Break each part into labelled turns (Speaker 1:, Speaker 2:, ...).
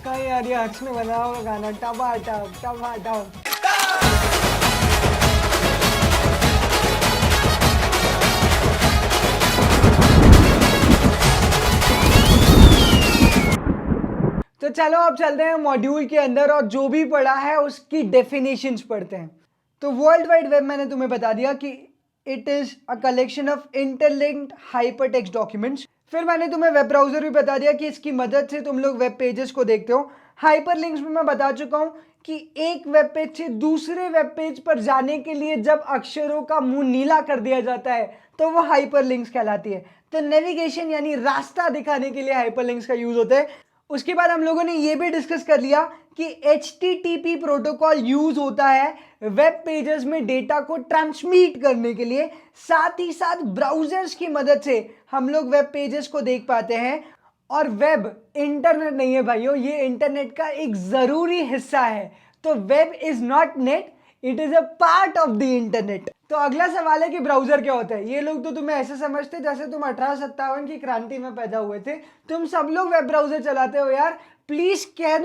Speaker 1: किसका है यार ये हर्ष ने बनाया हुआ गाना टमाटम टमाटम। तो चलो अब चलते हैं मॉड्यूल के अंदर और जो भी पढ़ा है उसकी डेफिनेशंस पढ़ते हैं। तो वर्ल्ड वाइड वेब मैंने तुम्हें बता दिया कि it is a collection of interlinked hypertext documents. फिर मैंने तुम्हें वेब ब्राउजर भी बता दिया कि इसकी मदद से तुम लोग वेब पेजेस को देखते हो। हाइपरलिंक्स में मैं बता चुका हूं कि एक वेब पेज से दूसरे वेब पेज पर जाने के लिए जब अक्षरों का मुंह नीला कर दिया जाता है तो वो हाइपरलिंक्स कहलाती है। तो नेविगेशन यानी रास्ता दिखाने के लिए हाइपरलिंक्स का यूज होता है। उसके बाद हम लोगों ने ये भी डिस्कस कर लिया कि HTTP प्रोटोकॉल यूज होता है वेब पेजेस में डेटा को ट्रांसमिट करने के लिए। साथ ही साथ ब्राउजर्स की मदद से हम लोग वेब पेजेस को देख पाते हैं। और वेब इंटरनेट नहीं है भाइयों, ये इंटरनेट का एक जरूरी हिस्सा है। तो web is not net, it is a part of the internet. तो अगला सवाल है कि ब्राउजर क्या होता है। ये लोग तो तुम्हें ऐसे समझते जैसे तुम 1857 की क्रांति में पैदा हुए थे। तुम सब लोग वेब ब्राउजर चलाते हो यार, प्लीज कह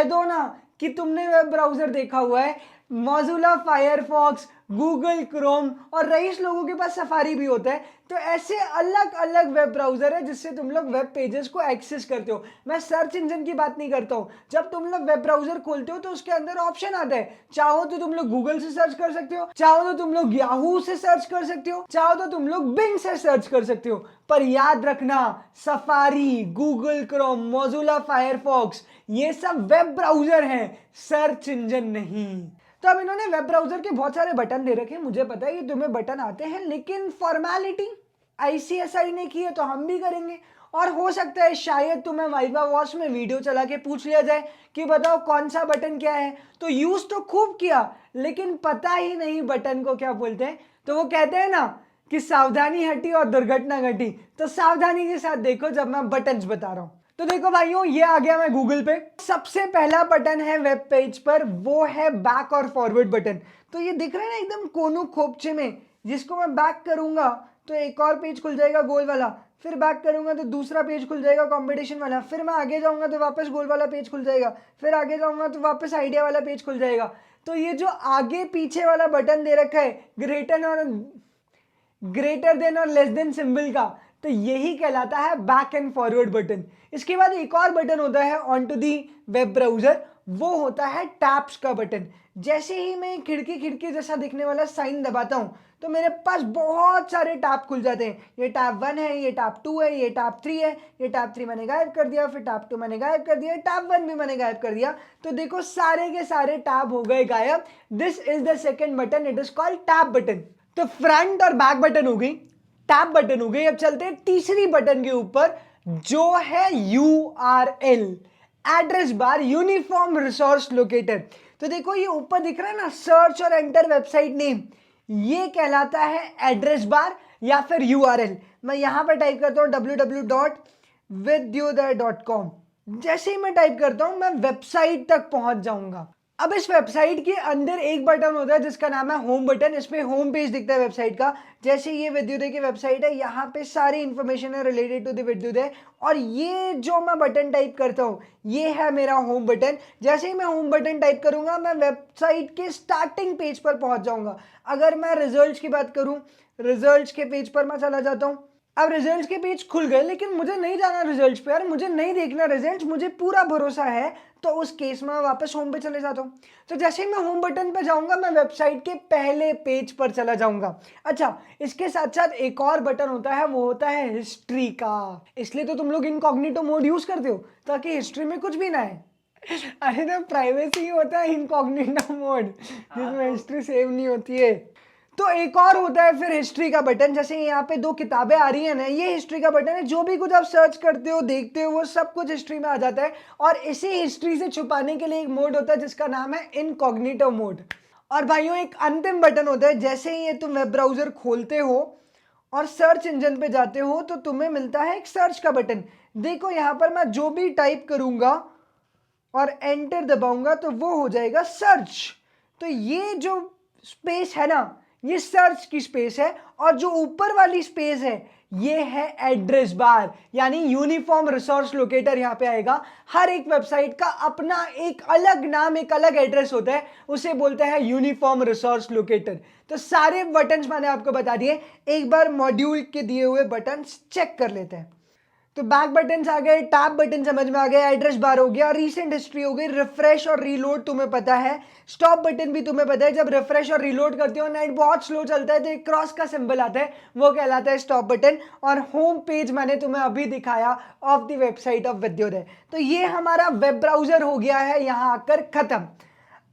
Speaker 1: दो ना कि तुमने वेब ब्राउजर देखा हुआ है। मोज़िला फायरफॉक्स, गूगल क्रोम और रईस लोगों के पास सफारी भी होता है। तो ऐसे अलग अलग वेब ब्राउजर है जिससे तुम लोग वेब पेजेस को एक्सेस करते हो। मैं सर्च इंजन की बात नहीं करता हूं। जब तुम लोग वेब ब्राउजर खोलते हो तो उसके अंदर ऑप्शन आता है, चाहो तो तुम लोग गूगल से सर्च कर सकते हो, चाहो तो तुम लोग याहू से सर्च कर सकते हो, चाहो तो तुम लोग बिंग से सर्च कर सकते हो। पर याद रखना, safari, Google Chrome, Mozilla Firefox ये सब वेब ब्राउजर हैं, सर्च इंजन नहीं। तो अब इन्होंने वेब ब्राउजर के बहुत सारे बटन दे रखे हैं। मुझे पता है कि तुम्हें बटन आते हैं, लेकिन फॉर्मेलिटी ICSI ने की है तो हम भी करेंगे। और हो सकता है शायद तुम्हें वाइवा वॉश में वीडियो चला के पूछ लिया जाए कि बताओ कौन सा बटन क्या है। तो यूज तो खूब किया लेकिन पता ही नहीं बटन को क्या बोलते हैं। तो वो कहते हैं ना कि सावधानी हटी और दुर्घटना घटी। तो सावधानी के साथ देखो जब मैं बटन्स बता रहा हूं। तो देखो भाइयों, ये आ गया मैं गूगल पे। सबसे पहला बटन है वेब पेज पर, वो है बैक और फॉरवर्ड बटन। तो ये दिख रहा है ना एकदम कोनू खोपचे में, जिसको मैं बैक करूंगा तो एक और पेज खुल जाएगा गोल वाला, फिर बैक करूंगा तो दूसरा पेज खुल जाएगा कंपटीशन वाला, फिर मैं आगे जाऊंगा तो वापस गोल वाला पेज खुल जाएगा, फिर आगे जाऊंगा तो वापस आइडिया वाला पेज खुल जाएगा। तो ये जो आगे पीछे वाला बटन दे रखा है ग्रेटर देन और लेस देन सिंबल का, तो यही कहलाता है बैक एंड फॉरवर्ड बटन। इसके बाद एक और बटन होता है on to the web browser, वो होता है टैब्स का बटन। जैसे ही मैं खिड़की जैसा दिखने वाला साइन दबाता हूं तो मेरे पास बहुत सारे टैब खुल जाते हैं। ये टैब 1 है, ये टैब 2 है, ये टैब 3 है, ये टैब 3 मैंने गायब कर दिया, फिर टैब 2 मैंने गायब कर दिया, टैब 1 भी मैंने गायब कर दिया। तो देखो सारे के सारे टैब हो गए गायब। This is the second button, it is called tab button. तो फ्रंट और बैक बटन हो गई, टैब बटन हो गई। अब चलते हैं तीसरी बटन के ऊपर जो है URL, address bar, uniform resource locator. तो देखो ये ऊपर दिख रहा है ना, सर्च और एंटर वेबसाइट नेम, ये कहलाता है एड्रेस बार या फिर URL। मैं यहां पर टाइप करता हूं www.vidyodaya.com। जैसे ही मैं टाइप करता हूं मैं वेबसाइट तक पहुंच जाऊंगा। अब इस वेबसाइट के अंदर एक बटन होता है जिसका नाम है होम बटन। इस पे होम पेज दिखता है वेबसाइट का। जैसे ये विद्योदय की वेबसाइट है, यहाँ पे सारी इंफॉर्मेशन है रिलेटेड टू द विद्योदय। और ये जो मैं बटन टाइप करता हूँ ये है मेरा होम बटन। जैसे ही मैं होम बटन टाइप करूंगा मैं वेबसाइट के स्टार्टिंग पेज पर पहुंच जाऊंगा। अगर मैं रिजल्ट्स की बात करूं, रिजल्ट्स के पेज पर मैं चला जाता हूं। अब रिजल्ट्स के पेज खुल गए लेकिन मुझे नहीं जाना रिजल्ट्स पे यार, मुझे नहीं देखना रिजल्ट्स, मुझे पूरा भरोसा है। तो उस केस में मैं वापस होम पे चले जाता हूँ। तो जैसे ही मैं होम बटन पे जाऊंगा मैं वेबसाइट के पहले पेज पर चला जाऊंगा। अच्छा, इसके साथ साथ एक और बटन होता है, वो होता है हिस्ट्री का। इसलिए तो तुम लोग इनकॉग्निटो मोड यूज करते हो ताकि हिस्ट्री में कुछ भी ना है। अरे तो प्राइवेसी होता है इनकॉग्निटो मोड, जिसमें हिस्ट्री सेव नहीं होती है। तो एक और होता है फिर हिस्ट्री का बटन। जैसे यहाँ पे 2 किताबें आ रही है ना, ये हिस्ट्री का बटन है। जो भी कुछ आप सर्च करते हो, देखते हो, वो सब कुछ हिस्ट्री में आ जाता है। और इसी हिस्ट्री से छुपाने के लिए एक मोड होता है जिसका नाम है इनकॉग्निटो मोड। और भाइयों एक अंतिम बटन होता है, जैसे ही ये तुम वेब ब्राउजर खोलते हो और सर्च इंजन पे जाते हो तो तुम्हें मिलता है एक सर्च का बटन। देखो यहाँ पर मैं जो भी टाइप करूंगा और एंटर दबाऊंगा तो वो हो जाएगा सर्च। तो ये जो स्पेस है ना, ये सर्च की स्पेस है, और जो ऊपर वाली स्पेस है ये है एड्रेस बार, यानी यूनिफॉर्म रिसोर्स लोकेटर यहाँ पे आएगा। हर एक वेबसाइट का अपना एक अलग नाम, एक अलग एड्रेस होता है, उसे बोलते हैं यूनिफॉर्म रिसोर्स लोकेटर। तो सारे बटन्स मैंने आपको बता दिए, एक बार मॉड्यूल के दिए हुए बटन्स चेक कर लेते हैं। तो बैक बटन्स आ गए, टैब बटन समझ में आ गया, एड्रेस बार हो गया, रीसेंट हिस्ट्री हो गई, रिफ्रेश और रीलोड तुम्हें पता है, स्टॉप बटन भी तुम्हें पता है। जब रिफ्रेश और रीलोड करते हो नेट बहुत स्लो चलता है तो एक क्रॉस का सिंबल आता है, वो कहलाता है स्टॉप बटन। और होम पेज मैंने तुम्हें अभी दिखाया of the website of Vidyoday. तो ये हमारा वेब ब्राउजर हो गया है यहाँ आकर खत्म।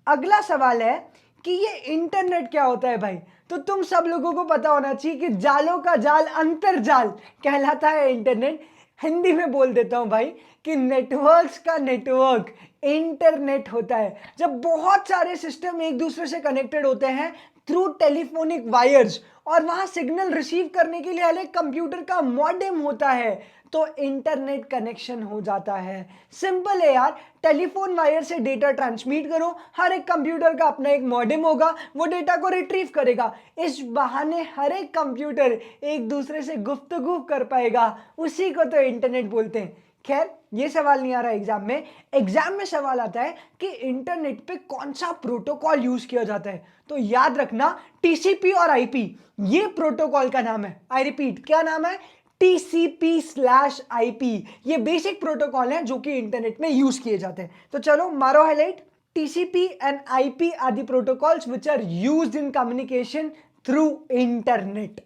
Speaker 1: अगला सवाल है कि ये इंटरनेट क्या होता है भाई। तो तुम सब लोगों को पता होना चाहिए कि जालों का जाल अंतरजाल कहलाता है इंटरनेट। हिंदी में बोल देता हूं भाई कि नेटवर्क्स का नेटवर्क इंटरनेट होता है। जब बहुत सारे सिस्टम एक दूसरे से कनेक्टेड होते हैं थ्रू टेलीफोनिक वायर्स, और वहां सिग्नल रिसीव करने के लिए अलग कंप्यूटर का मॉडेम होता है, तो इंटरनेट कनेक्शन हो जाता है। सिंपल है यार, टेलीफोन वायर से डेटा ट्रांसमिट करो, हर एक कंप्यूटर का अपना एक मॉडेम होगा, वो डेटा को रिट्रीव करेगा। इस बहाने हर एक कंप्यूटर एक दूसरे से गुफ्तगू कर पाएगा, उसी को तो इंटरनेट बोलते हैं। खैर ये सवाल नहीं आ रहा एग्जाम में। एग्जाम में सवाल आता है कि इंटरनेट पे कौन सा प्रोटोकॉल यूज किया जाता है। तो याद रखना टीसीपी और आईपी, ये प्रोटोकॉल का नाम है। आई रिपीट, क्या नाम है? TCP/IP। ये बेसिक प्रोटोकॉल है जो कि इंटरनेट में यूज किए जाते हैं। तो चलो मारो highlight. TCP and IP are the protocols which are used in communication through internet।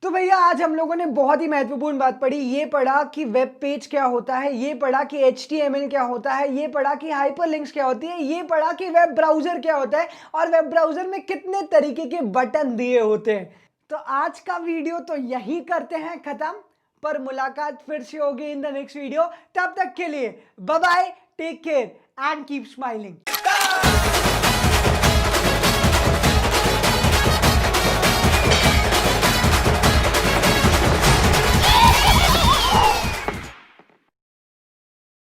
Speaker 1: तो भैया आज हम लोगों ने बहुत ही महत्वपूर्ण बात पढ़ी। ये पढ़ा कि वेब पेज क्या होता है, ये पढ़ा कि HTML क्या होता है, ये पढ़ा कि हाइपरलिंक्स क्या होती है, ये पढ़ा कि वेब ब्राउजर क्या होता है, और वेब ब्राउजर में कितने तरीके के बटन दिए होते हैं। तो आज का वीडियो तो यही करते हैं खत्म, पर मुलाकात फिर से होगी इन द नेक्स्ट वीडियो। तब तक के लिए bye bye, take care and keep smiling.